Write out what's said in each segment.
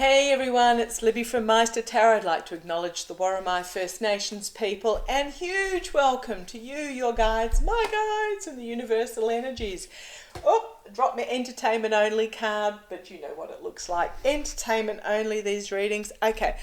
Hey everyone, it's Libby from Meister Tarot. I'd like to acknowledge the Warramai First Nations people and huge welcome to you, your guides, my guides, and the universal energies. Oh, drop me entertainment only card, but you know what it looks like. Entertainment only, these readings. Okay.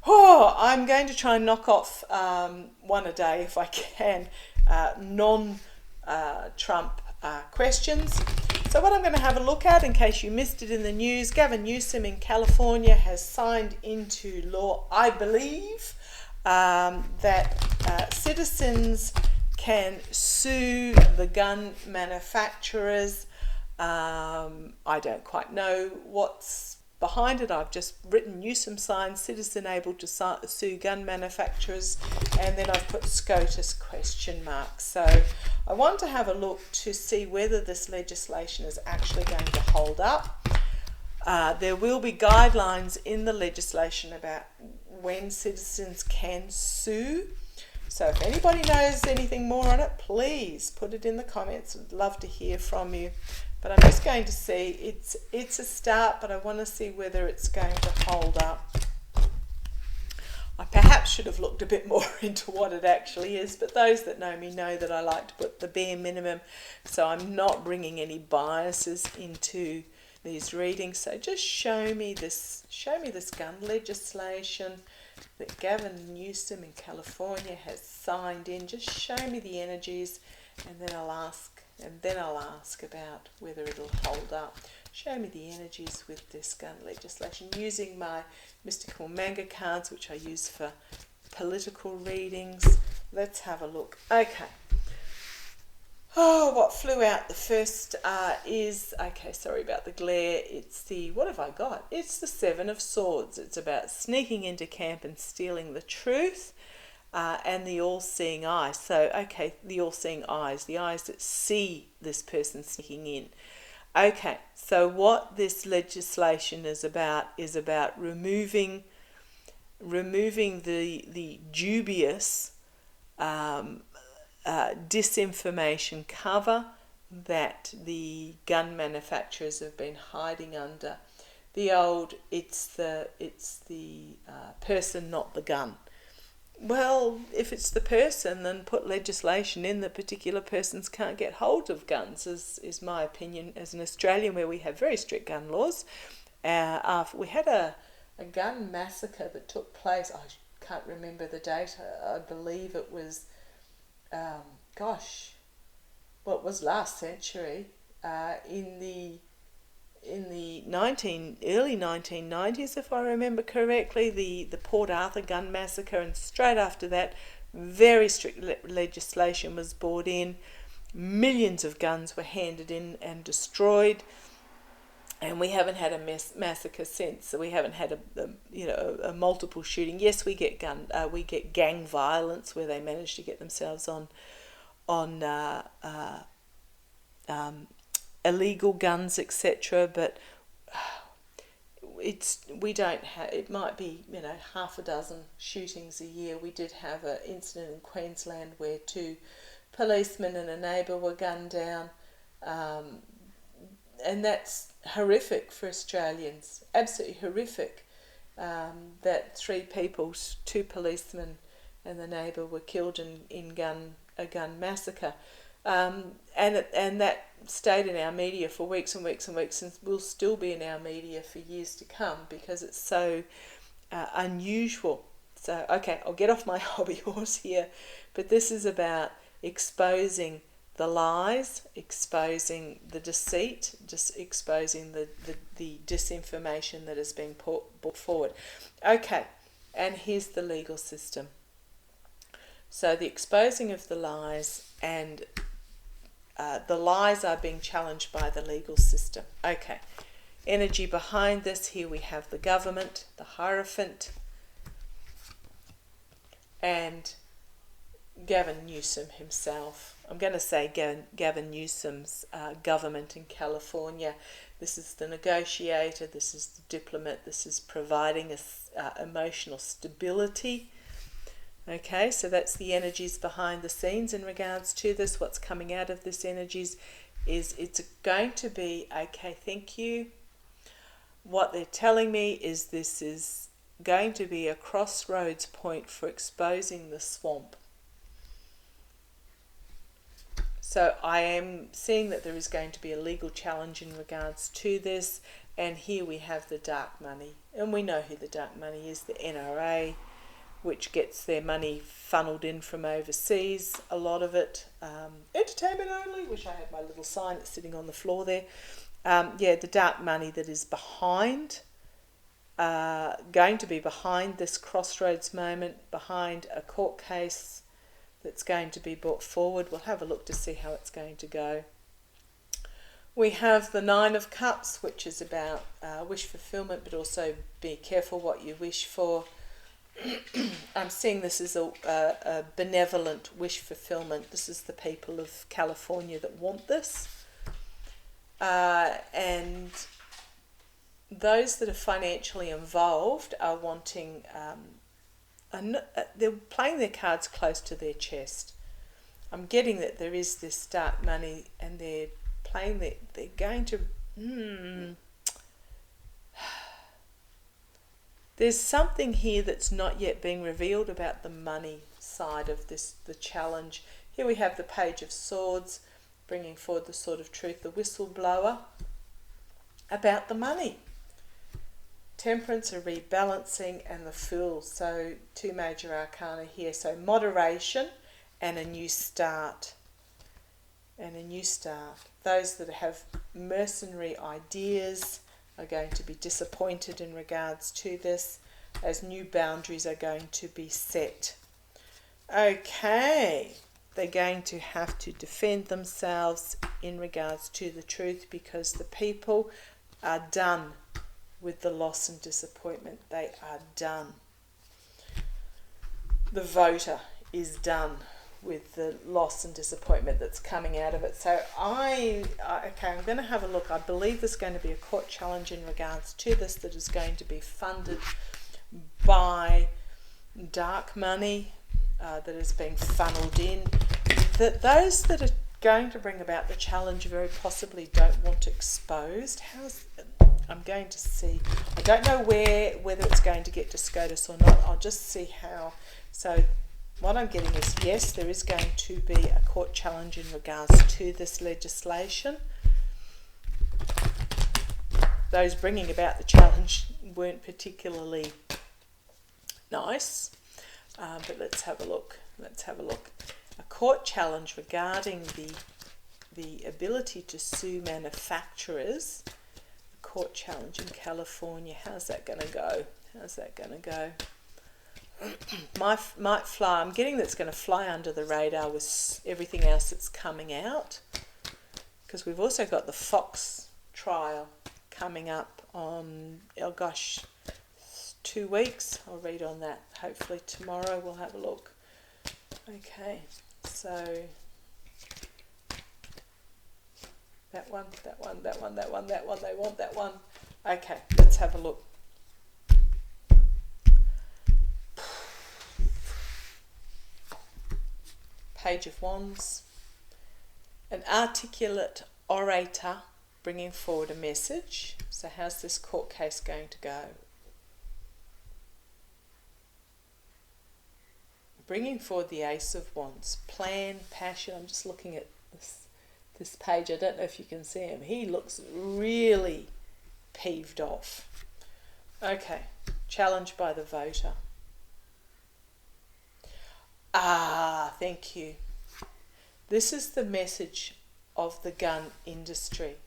Oh, I'm going to try and knock off one a day if I can, non-Trump questions. So what I'm going to have a look at, in case you missed it in the news, Gavin Newsom in California has signed into law, I believe, that citizens can sue the gun manufacturers. I don't quite know what's behind it. I've just written Newsom signs, citizen able to sue gun manufacturers, and then I've put SCOTUS question mark. So I want to have a look to see whether this legislation is actually going to hold up. There will be guidelines in the legislation about when citizens can sue. So if anybody knows anything more on it, please put it in the comments. I'd love to hear from you. But I'm just going to see, it's a start, but I want to see whether it's going to hold up. I perhaps should have looked a bit more into what it actually is, but those that know me know that I like to put the bare minimum, so I'm not bringing any biases into these readings. So just show me this gun legislation that Gavin Newsom in California has signed in. Just show me the energies, and then I'll ask about whether it'll hold up. Show me the energies with this gun legislation using my mystical manga cards, which I use for political readings. Let's have a look. Okay. Oh, what flew out the first is, okay, sorry about the glare. It's the, what have I got? It's the Seven of Swords. It's about sneaking into camp and stealing the truth. And the all-seeing eye. So, okay, the all-seeing eyes, the eyes that see this person sneaking in. Okay, so what this legislation is about removing the dubious disinformation cover that the gun manufacturers have been hiding under. The old, it's the person, not the gun. Well, if it's the person, then put legislation in that particular persons can't get hold of guns, is my opinion. As an Australian, where we have very strict gun laws, we had a gun massacre that took place, I can't remember the date, I believe it was, it was last century, in the early 1990s, if I remember correctly, the Port Arthur gun massacre, and straight after that, very strict legislation was brought in. Millions of guns were handed in and destroyed, and we haven't had a massacre since. So we haven't had a multiple shooting. Yes, we get gang violence where they manage to get themselves on illegal guns, etc. But it might be half a dozen shootings a year. We did have an incident in Queensland where 2 policemen and a neighbour were gunned down, and that's horrific for Australians, absolutely horrific, that 3 people, 2 policemen and the neighbour were killed in a gun massacre. And that stayed in our media for weeks and weeks and weeks, and will still be in our media for years to come because it's so unusual. So, okay, I'll get off my hobby horse here, but this is about exposing the lies, exposing the deceit, just exposing the disinformation that has been brought forward. Okay, and here's the legal system. So the exposing of the lies, and the lies are being challenged by the legal system. Okay, energy behind this, here we have the government, the Hierophant, and Gavin Newsom himself. I'm going to say Gavin Newsom's government in California. This is the negotiator, this is the diplomat, this is providing us emotional stability. Okay, so that's the energies behind the scenes in regards to this. What's coming out of this energies is it's going to be, okay, thank you. what they're telling me is this is going to be a crossroads point for exposing the swamp. So I am seeing that there is going to be a legal challenge in regards to this, and here we have the dark money, and we know who the dark money is, the NRA, which gets their money funneled in from overseas, a lot of it entertainment only. Wish I had my little sign that's sitting on the floor there. The dark money that is behind, going to be behind this crossroads moment, behind a court case that's going to be brought forward. We'll have a look to see how it's going to go. We have the Nine of Cups, which is about wish fulfillment, but also be careful what you wish for. I'm seeing this as a benevolent wish fulfillment. This is the people of California that want this. And those that are financially involved are wanting, they're playing their cards close to their chest. I'm getting that there is this dark money, and they're playing that they're going to... There's something here that's not yet being revealed about the money side of this, the challenge. Here we have the Page of Swords, bringing forward the Sword of Truth, the whistleblower, about the money. Temperance, a rebalancing, and the Fool. So 2 major arcana here. So moderation and a new start. Those that have mercenary ideas are going to be disappointed in regards to this, as new boundaries are going to be set. Okay, they're going to have to defend themselves in regards to the truth, because the people are done with the loss and disappointment. They are done. The voter is done with the loss and disappointment that's coming out of it. So I'm going to have a look. I believe there's going to be a court challenge in regards to this that is going to be funded by dark money that is being funneled in. That those that are going to bring about the challenge very possibly don't want exposed. I'm going to see. I don't know whether it's going to get to SCOTUS or not. I'll just see how. So what I'm getting is, yes, there is going to be a court challenge in regards to this legislation. Those bringing about the challenge weren't particularly nice, but let's have a look. A court challenge regarding the ability to sue manufacturers. A court challenge in California. How's that going to go? Might fly. I'm getting that's going to fly under the radar with everything else that's coming out, because we've also got the Fox trial coming up on 2 weeks. I'll read on that hopefully tomorrow. We'll have a look. Okay, so that one, they want that one. Okay, let's have a look. Page of Wands, an articulate orator bringing forward a message. So how's this court case going to go? Bringing forward the Ace of Wands, plan, passion. I'm just looking at this page. I don't know if you can see him. He looks really peeved off. Okay, challenged by the voter. Thank you. This is the message of the gun industry.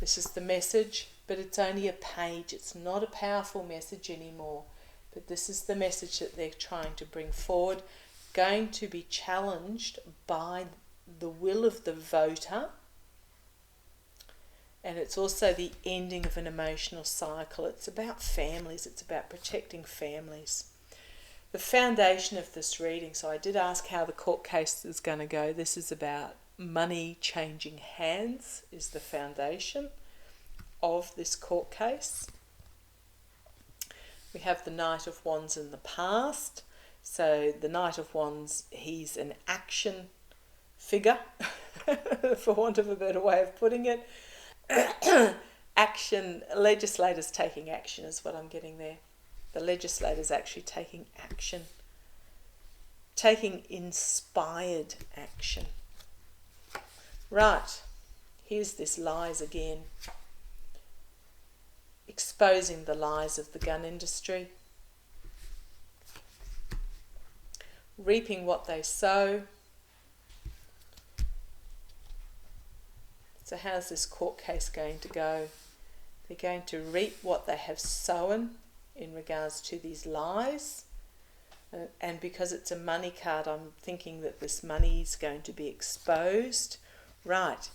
This is the message, but it's only a page. It's not a powerful message anymore. But this is the message that they're trying to bring forward, going to be challenged by the will of the voter. And it's also the ending of an emotional cycle. It's about families. It's about protecting families. The foundation of this reading, so I did ask how the court case is going to go. This is about money changing hands, is the foundation of this court case. We have the Knight of Wands in the past. So the Knight of Wands, he's an action figure, for want of a better way of putting it. legislators taking action is what I'm getting there. The legislators actually taking action, taking inspired action. Right, here's this lies again. Exposing the lies of the gun industry. Reaping what they sow. So how's this court case going to go? They're going to reap what they have sown in regards to these lies. And because it's a money card, I'm thinking that this money is going to be exposed. Right.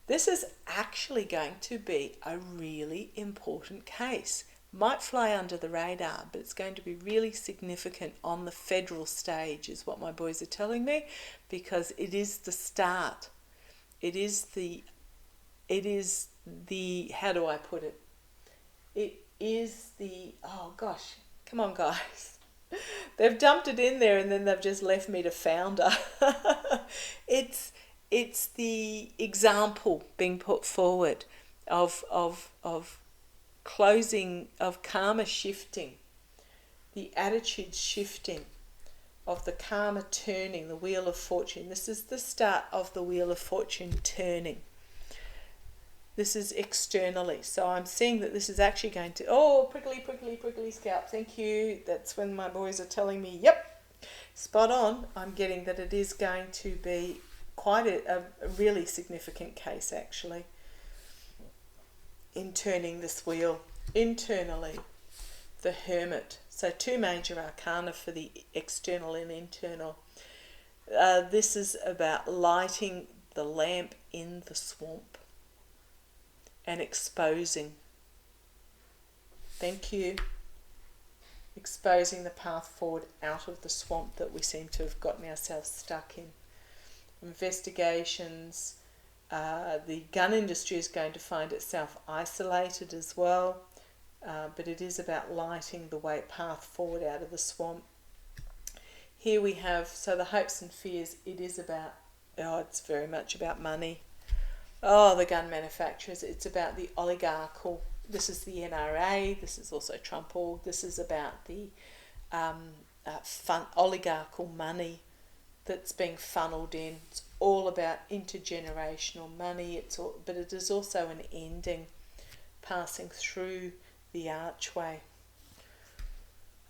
This is actually going to be a really important case. Might fly under the radar, but it's going to be really significant on the federal stage, is what my boys are telling me, because it is the start. It is the, how do I put it? It is the, oh gosh, come on guys. They've dumped it in there and then they've just left me to founder. It's the example being put forward of closing, of karma shifting, the attitude shifting, of the karma turning, the wheel of fortune. This is the start of the wheel of fortune turning. This is externally. So I'm seeing that this is actually going to, oh, prickly scalp. Thank you. That's when my boys are telling me, yep, spot on. I'm getting that it is going to be quite a really significant case, actually, in turning this wheel. Internally, the Hermit. So 2 major arcana for the external and internal. This is about lighting the lamp in the swamp and exposing. Thank you. Exposing the path forward out of the swamp that we seem to have gotten ourselves stuck in. Investigations. The gun industry is going to find itself isolated as well. But it is about lighting the way path forward out of the swamp. Here we have, so the hopes and fears, it is about, it's very much about money. Oh, the gun manufacturers, it's about the oligarchical, this is the NRA, this is also Trump Org, this is about the oligarchical money that's being funneled in. It's all about intergenerational money, but it is also an ending, passing through the archway.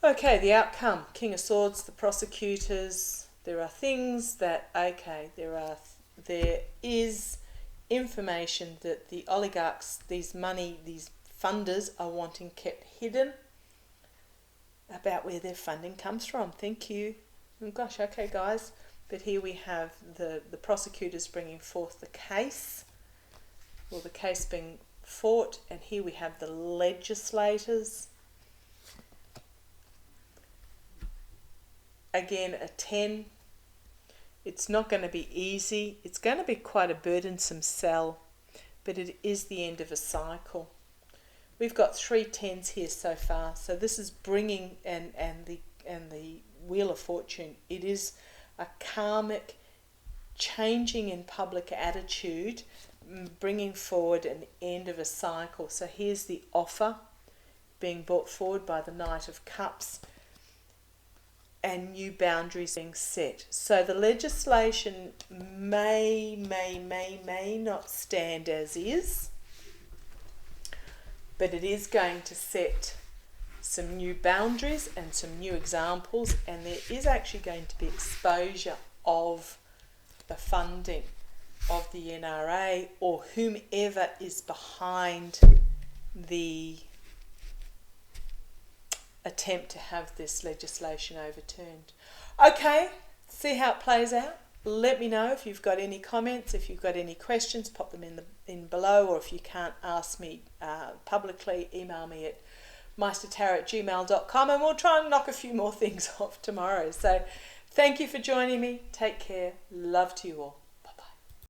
Okay, the outcome. King of Swords, the prosecutors. There are things that, okay, there is information that the oligarchs, these funders are wanting kept hidden about where their funding comes from. Thank you. Oh gosh, okay guys. But here we have the prosecutors bringing forth the case, or the case being fought, and here we have the legislators. Again, a 10. It's not going to be easy. It's going to be quite a burdensome sell, but it is the end of a cycle. We've got 3 10s here so far, so this is bringing and the wheel of fortune. It is a karmic changing in public attitude, bringing forward an end of a cycle. So here's the offer being brought forward by the Knight of Cups and new boundaries being set. So the legislation may not stand as is, but it is going to set some new boundaries and some new examples, and there is actually going to be exposure of the funding of the NRA or whomever is behind the attempt to have this legislation overturned. Okay, see how it plays out. Let me know if you've got any comments, if you've got any questions, pop them in below, or if you can't ask me publicly, email me at meistertarot@gmail.com, and we'll try and knock a few more things off tomorrow. So thank you for joining me. Take care. Love to you all.